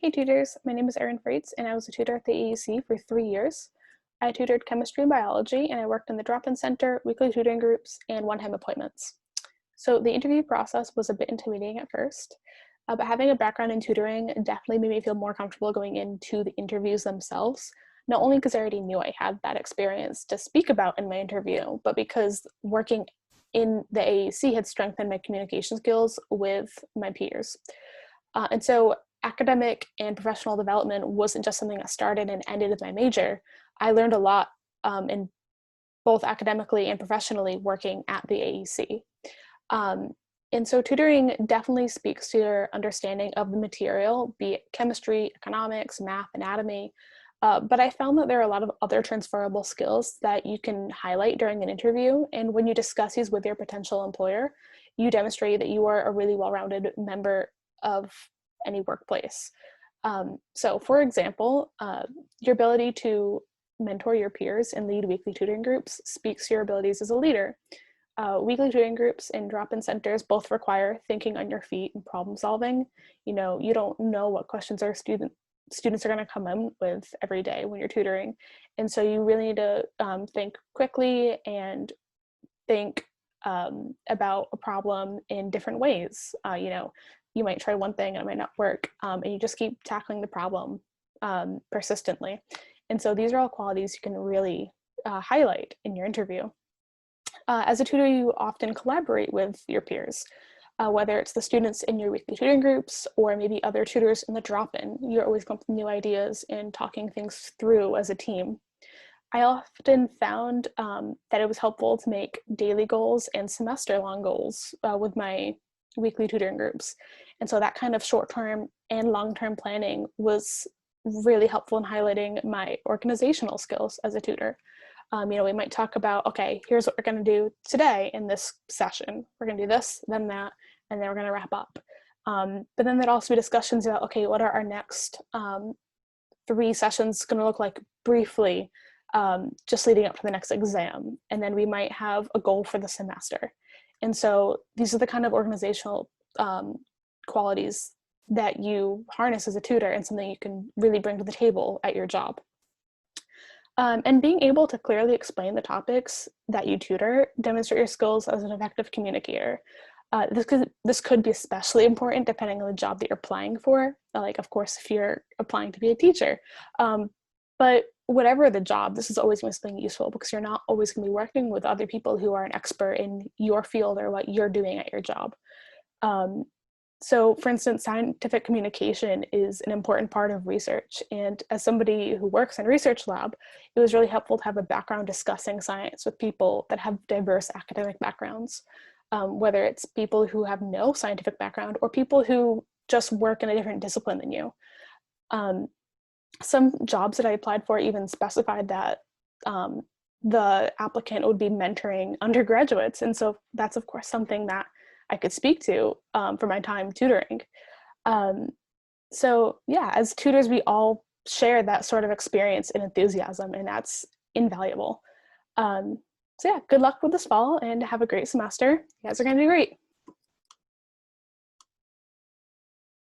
Hey tutors, my name is Erin Freitz and I was a tutor at the AEC for 3 years. I tutored chemistry and biology and I worked in the drop-in center, weekly tutoring groups, and one-time appointments. So the interview process was a bit intimidating at first, but having a background in tutoring definitely made me feel more comfortable going into the interviews themselves, not only because I already knew I had that experience to speak about in my interview, but because working in the AEC had strengthened my communication skills with my peers. And so academic and professional development wasn't just something that started and ended with my major. I learned a lot in both academically and professionally working at the AEC. Um, and so tutoring definitely speaks to your understanding of the material, be it chemistry, economics, math, anatomy. But I found that there are a lot of other transferable skills that you can highlight during an interview. And when you discuss these with your potential employer, you demonstrate that you are a really well-rounded member of any workplace. So for example, your ability to mentor your peers and lead weekly tutoring groups speaks to your abilities as a leader. Weekly tutoring groups and drop-in centers both require thinking on your feet and problem solving. You know, you don't know what questions students are going to come in with every day when you're tutoring. And so you really need to think quickly and think about a problem in different ways. You know, you might try one thing and it might not work, and you just keep tackling the problem persistently. And so these are all qualities you can really highlight in your interview. As a tutor, you often collaborate with your peers, whether it's the students in your weekly tutoring groups or maybe other tutors in the drop-in. You're always coming up with new ideas and talking things through as a team. I often found that it was helpful to make daily goals and semester-long goals with my weekly tutoring groups. And so that kind of short-term and long-term planning was really helpful in highlighting my organizational skills as a tutor. You know, we might talk about, okay, here's what we're going to do today in this session. We're going to do this, then that, and then we're going to wrap up. But then there'd also be discussions about, okay, what are our next 3 sessions going to look like briefly, just leading up to the next exam. And then we might have a goal for the semester. And so these are the kind of organizational qualities that you harness as a tutor and something you can really bring to the table at your job. And being able to clearly explain the topics that you tutor demonstrate your skills as an effective communicator. This could be especially important depending on the job that you're applying for. Like, of course, if you're applying to be a teacher. But whatever the job, this is always going to be something useful because you're not always going to be working with other people who are an expert in your field or what you're doing at your job. So for instance, scientific communication is an important part of research. And as somebody who works in a research lab, it was really helpful to have a background discussing science with people that have diverse academic backgrounds, whether it's people who have no scientific background or people who just work in a different discipline than you. Some jobs that I applied for even specified that the applicant would be mentoring undergraduates. And so that's, of course, something that I could speak to for my time tutoring. So yeah, as tutors, we all share that sort of experience and enthusiasm, and that's invaluable. So yeah, good luck with this fall and have a great semester. You guys are going to do great.